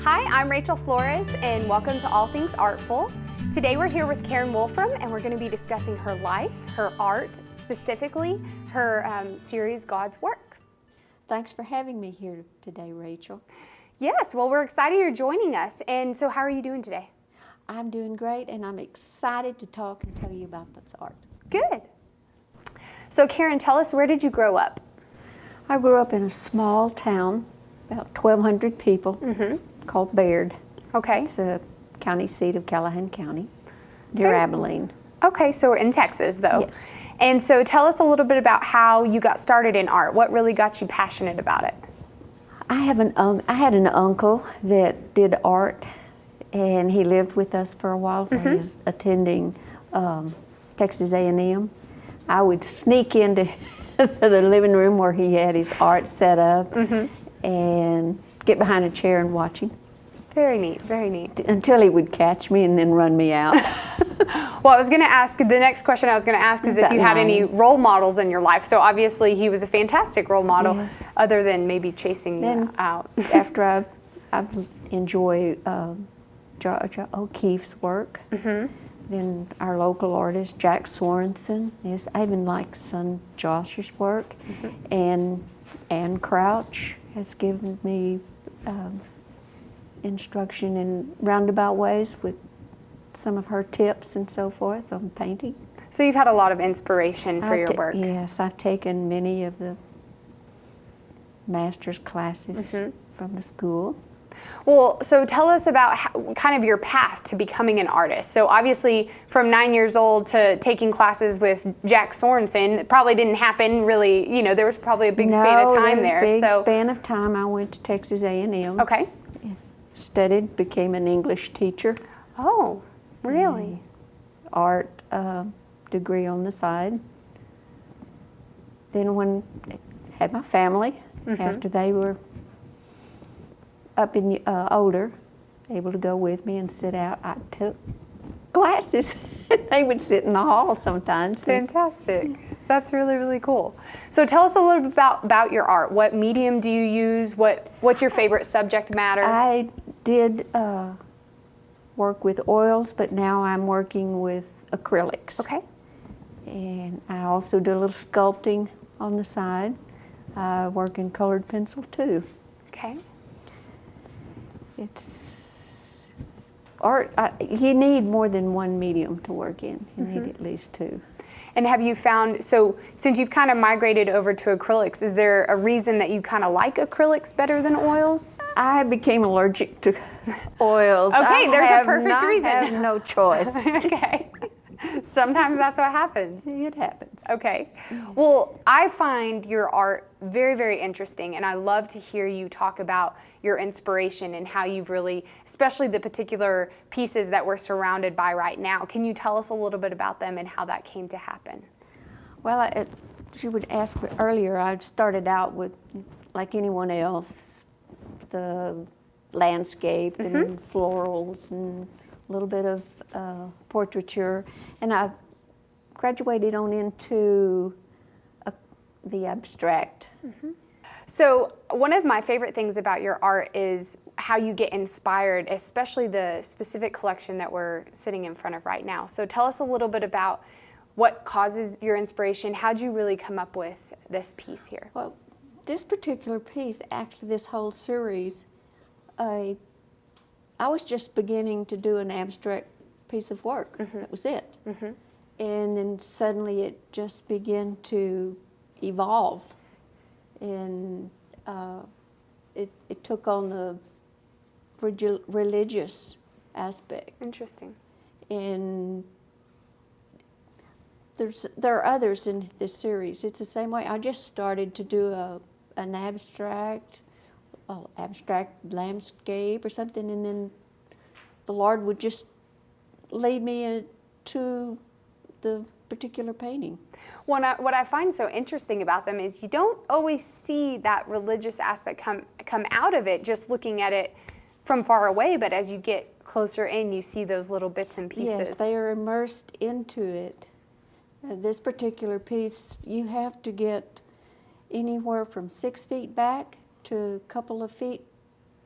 Hi, I'm Rachel Flores, and welcome to All Things Artful. Today we're here with Karen Wolfram, and we're going to be discussing her life, her art, specifically her series, God's Work. Thanks for having me here today, Rachel. Yes, well, we're excited you're joining us. And so how are you doing today? I'm doing great, and I'm excited to talk and tell you about this art. Good. So Karen, tell us, where did you grow up? I grew up in a small town, about 1,200 people, called Baird. Okay. It's a county seat of Callahan County, near Abilene. Okay, so we're in Texas, though. Yes. And so tell us a little bit about how you got started in art. What really got you passionate about it? I had an uncle that did art, and he lived with us for a while when he was attending Texas A&M. I would sneak into the living room where he had his art set up and get behind a chair and watch him. Very neat, very neat. Until he would catch me and then run me out. Well, I was going to ask, the next question I was going to ask is if you had any role models in your life. So obviously he was a fantastic role model, other than maybe chasing you out. After I enjoy Georgia O'Keeffe's work. Then our local artist, Jack Sorensen. Yes, I even like son Josh's work. And Ann Crouch has given me instruction in roundabout ways with some of her tips and so forth on painting. So you've had a lot of inspiration for your work. Yes, I've taken many of the master's classes from the school. Well, so tell us about kind of your path to becoming an artist. So obviously from 9 years old to taking classes with Jack Sorensen, it probably didn't happen really, you know, there was probably a big span of time there. Big span of time. I went to Texas A&M. Okay. Studied, became an English teacher. Oh, really? Art degree on the side. Then when I had my family, after they were up in older, able to go with me and sit out, I took classes. They would sit in the hall sometimes. Fantastic. That's really, really cool. So tell us a little bit about your art. What medium do you use? What's your favorite subject matter? I did work with oils, but now I'm working with acrylics. Okay. And I also do a little sculpting on the side. I work in colored pencil too. Okay. It's art. You need more than one medium to work in. You need at least two. And have you found, so since you've kind of migrated over to acrylics, is there a reason that you kind of like acrylics better than oils? I became allergic to oils. Okay, there's a perfect reason. I have no choice. Okay. Sometimes that's what happens. It happens. Okay. Well, I find your art very, very interesting, and I love to hear you talk about your inspiration and how you've really, especially the particular pieces that we're surrounded by right now. Can you tell us a little bit about them and how that came to happen? Well, as you would ask earlier, I started out with, like anyone else, the landscape and florals and a little bit of portraiture, and I graduated on into the abstract. So one of my favorite things about your art is how you get inspired, especially the specific collection that we're sitting in front of right now. So tell us a little bit about what causes your inspiration. How'd you really come up with this piece here? Well, this particular piece, actually this whole series, I was just beginning to do an abstract piece of work. That was it. And then suddenly it just began to evolve. And it took on the religious aspect. Interesting. And there are others in this series. It's the same way. I just started to do an abstract landscape or something, and then the Lord would just lead me to the particular painting. What I find so interesting about them is you don't always see that religious aspect come out of it just looking at it from far away, but as you get closer in, you see those little bits and pieces. Yes, they are immersed into it. This particular piece, you have to get anywhere from 6 feet back to a couple of feet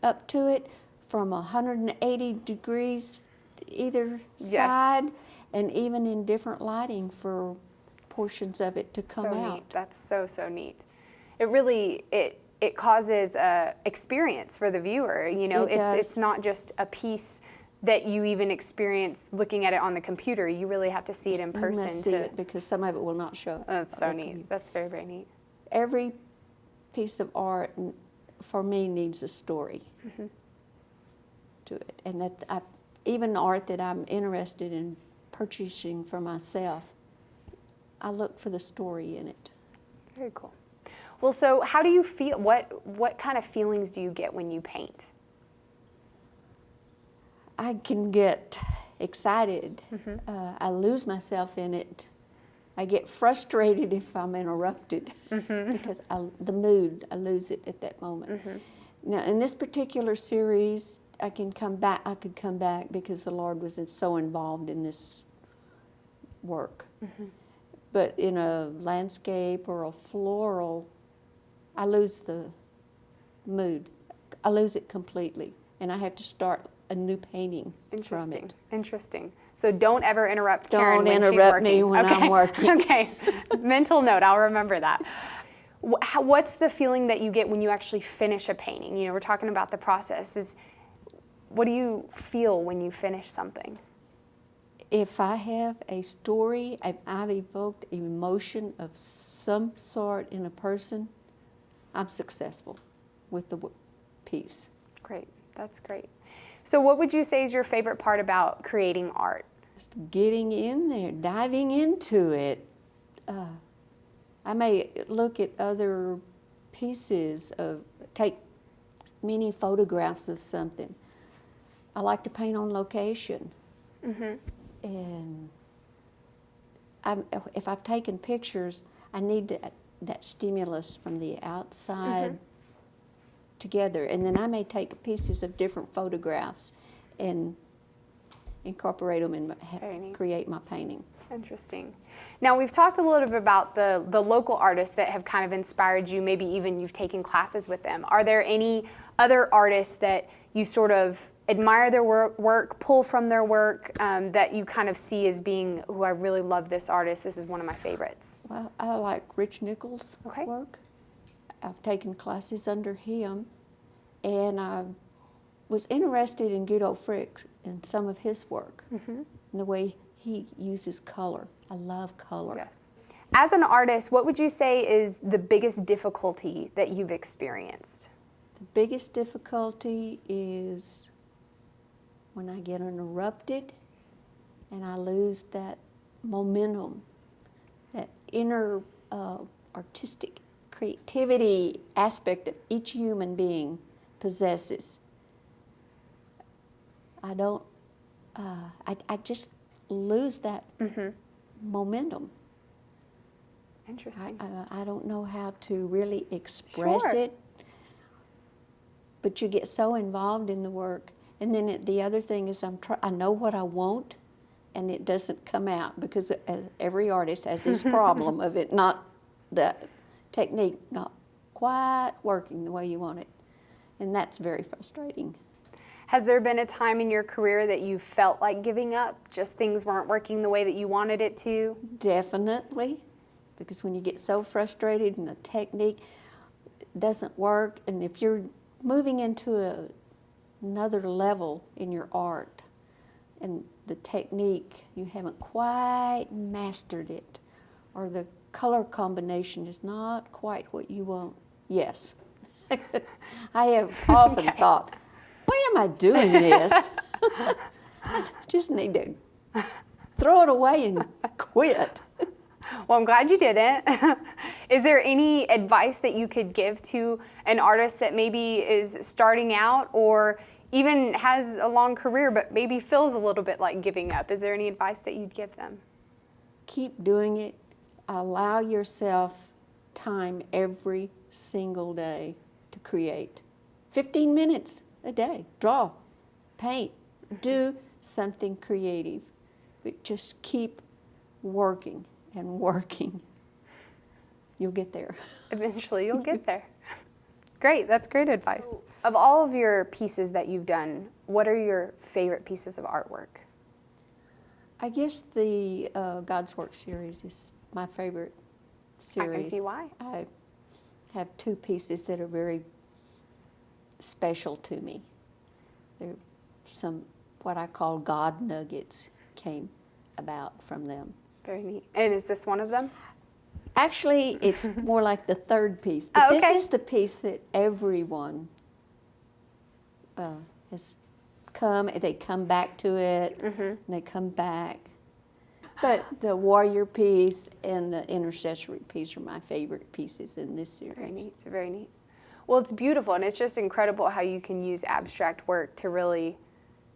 up to it from 180 degrees either Yes. side, and even in different lighting for portions of it to come So out. neat. That's so neat. It really it causes a experience for the viewer. You know, It does. it's not just a piece that you even experience looking at it on the computer. You really have to see it in person. You must see it because some of it will not show. That's so on the neat. computer. That's very neat. Every piece of art for me needs a story to it, and that even art that I'm interested in purchasing for myself, I look for the story in it. Very cool. Well, so how do you feel? What kind of feelings do you get when you paint? I can get excited. I lose myself in it. I get frustrated if I'm interrupted because I lose it at that moment. Now, in this particular series, I could come back because the Lord was so involved in this work. But in a landscape or a floral, I lose the mood. I lose it completely, and I have to start a new painting from it. Interesting. So don't ever interrupt Karen when she's working. Don't interrupt me when I'm working. Okay. Mental note. I'll remember that. What's the feeling that you get when you actually finish a painting? You know, we're talking about the process. What do you feel when you finish something? If I have a story, I've evoked emotion of some sort in a person, I'm successful with the piece. Great. That's great. So what would you say is your favorite part about creating art? Just getting in there, diving into it. I may look at other pieces, take many photographs of something. I like to paint on location. And if I've taken pictures, I need that stimulus from the outside together. And then I may take pieces of different photographs and incorporate them and create my painting. Interesting. Now, we've talked a little bit about the local artists that have kind of inspired you, maybe even you've taken classes with them. Are there any other artists that you sort of admire their work, pull from their work, that you kind of see as being, I really love this artist, this is one of my favorites? Well, I like Rich Nichols' Okay. work. I've taken classes under him, and I was interested in Guido Frick and some of his work, and the way he uses color. I love color. Yes. As an artist, what would you say is the biggest difficulty that you've experienced? The biggest difficulty is when I get interrupted and I lose that momentum, that inner artistic creativity aspect that each human being possesses. I just lose that momentum. Interesting. I don't know how to really express it, but you get so involved in the work. And then the other thing is I know what I want, and it doesn't come out because every artist has this problem of it the technique not quite working the way you want it, and that's very frustrating. Has there been a time in your career that you felt like giving up, just things weren't working the way that you wanted it to? Definitely, because when you get so frustrated and the technique doesn't work, and if you're moving into another level in your art and the technique, you haven't quite mastered it, or the color combination is not quite what you want. Yes. I have often thought, why am I doing this? I just need to throw it away and quit. Well, I'm glad you didn't. Is there any advice that you could give to an artist that maybe is starting out or even has a long career but maybe feels a little bit like giving up? Is there any advice that you'd give them? Keep doing it. Allow yourself time every single day to create. 15 minutes a day. Draw, paint, do something creative. But just keep working and working. You'll get there. Eventually, you'll get there. Great, that's great advice. Of all of your pieces that you've done, what are your favorite pieces of artwork? I guess the God's Work series is my favorite series. I can see why. I have two pieces that are very special to me. They're some what I call God nuggets came about from them. Very neat. And is this one of them? Actually, it's more like the third piece. But Oh, okay. this is the piece that everyone has come. They come back to it, and they come back. But the warrior piece and the intercessory piece are my favorite pieces in this series. Very neat. It's very neat. Well, it's beautiful, and it's just incredible how you can use abstract work to really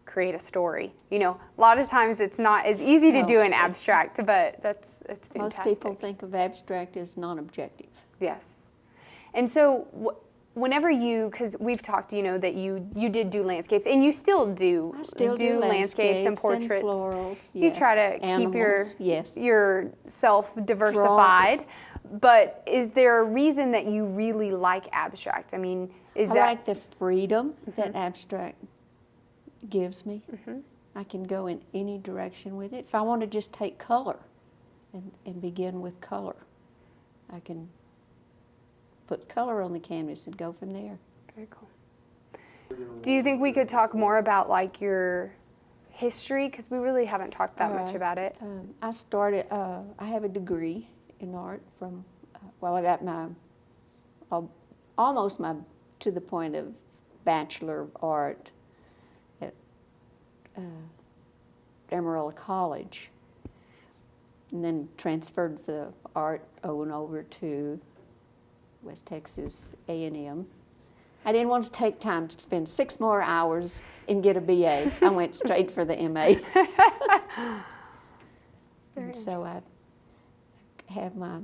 create a story. You know, a lot of times it's not as easy to do in abstract, but it's fantastic. Most people think of abstract as non-objective. Yes. And so whenever because we've talked, you know, that you did do landscapes, and you still do. I still do landscapes and portraits. And florals, You try to keep animals, yourself diversified. But is there a reason that you really like abstract? I mean, I like the freedom that abstract gives me. I can go in any direction with it. If I want to just take color and begin with color, I can put color on the canvas and go from there. Very cool. Do you think we could talk more about like your history? Because we really haven't talked that much about it. I have a degree in art from, I got my, almost to the point of Bachelor of Art at Amarillo College, and then transferred the art over to West Texas A&M. I didn't want to take time to spend 6 more hours and get a BA. I went straight for the MA. And so I have my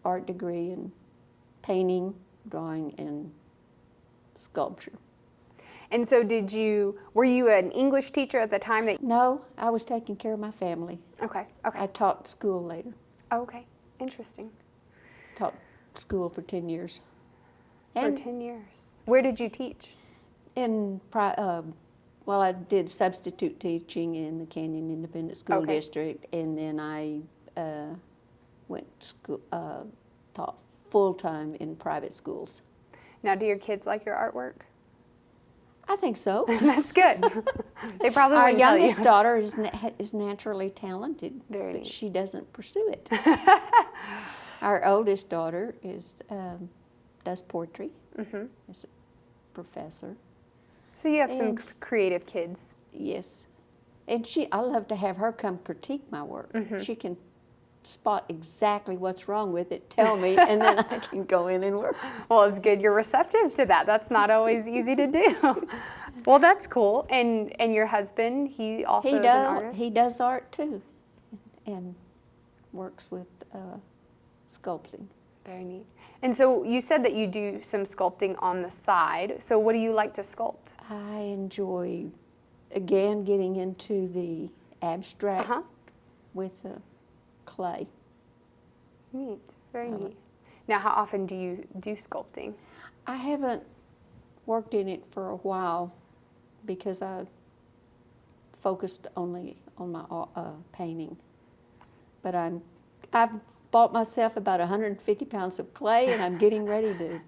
art degree in painting, drawing, and sculpture. And so were you an English teacher at the time that? No, I was taking care of my family. Okay. I taught school later. Okay, interesting. Taught school for 10 years. For 10 years. Where did you teach? I did substitute teaching in the Canyon Independent School District, and then I taught full-time in private schools. Now, do your kids like your artwork? I think so. That's good. They probably Our wouldn't tell you. youngest daughter is naturally talented, Very but neat. she doesn't pursue it. Our oldest daughter does poetry as a professor. So you have some creative kids. Yes. And I love to have her come critique my work. She can spot exactly what's wrong with it, tell me, and then I can go in and work. Well, it's good you're receptive to that. That's not always easy to do. Well, that's cool. And your husband, he also is an artist? He does art too, and works with sculpting. Very neat. And so you said that you do some sculpting on the side. So what do you like to sculpt? I enjoy, again, getting into the abstract with clay. Neat. Very neat. Now, how often do you do sculpting? I haven't worked in it for a while because I focused only on my painting. But I've bought myself about 150 pounds of clay, and I'm getting ready to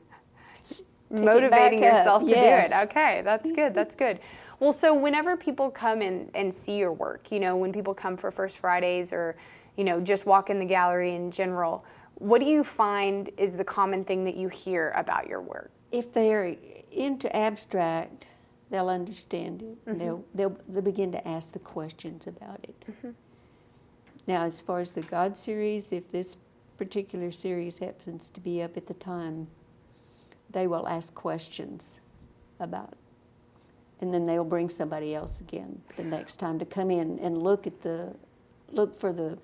motivating yourself to do Yes. it. Okay, that's good. That's good. Well, so whenever people come in and see your work, you know, when people come for First Fridays or, you know, just walk in the gallery in general, what do you find is the common thing that you hear about your work? If they're into abstract, they'll understand it. They'll begin to ask the questions about it. Now, as far as the God series, if this particular series happens to be up at the time, they will ask questions about it. And then they'll bring somebody else again the next time to come in and look for the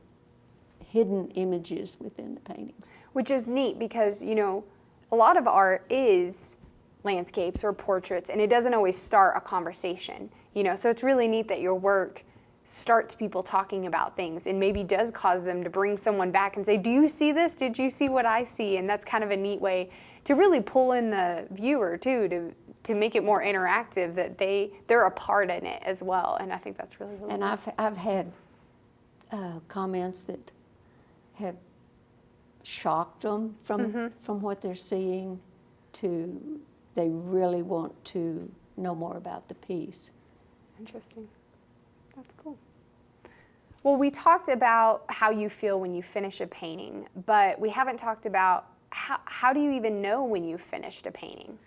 hidden images within the paintings. Which is neat because, you know, a lot of art is landscapes or portraits, and it doesn't always start a conversation, you know, so it's really neat that your work starts people talking about things and maybe does cause them to bring someone back and say, do you see this? Did you see what I see? And that's kind of a neat way to really pull in the viewer too, to make it more interactive, that they're a part in it as well. And I think that's really, really And cool. I've had comments that have shocked them from what they're seeing to they really want to know more about the piece. Interesting. That's cool. Well, we talked about how you feel when you finish a painting, but we haven't talked about how do you even know when you've finished a painting?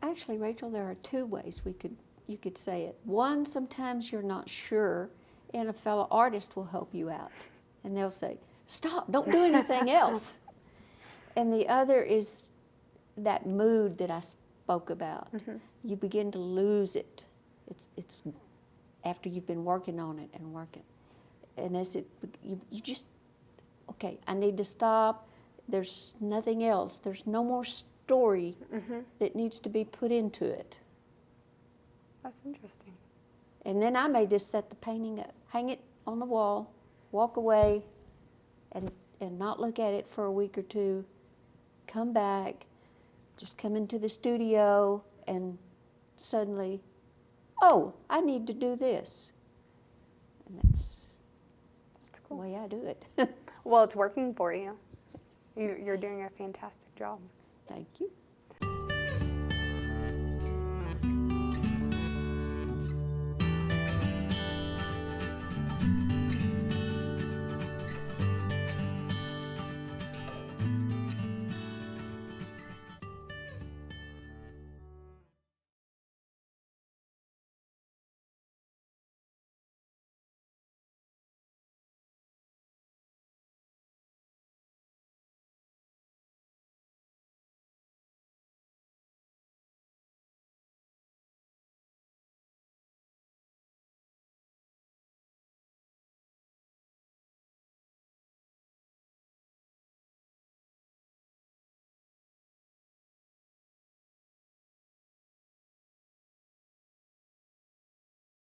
Actually, Rachel, there are two ways you could say it. One, sometimes you're not sure, and a fellow artist will help you out, and they'll say, "Stop! Don't do anything else." And the other is that mood that I spoke about. You begin to lose it. It's after you've been working on it and working, and as you just, okay, I need to stop. There's nothing else. There's no more story that needs to be put into it. That's interesting. And then I may just set the painting up, hang it on the wall, walk away, and not look at it for a week or two, come back, just come into the studio, and suddenly, oh, I need to do this. And that's Cool. the way I do it. Well, it's working for you. You're doing a fantastic job. Thank you.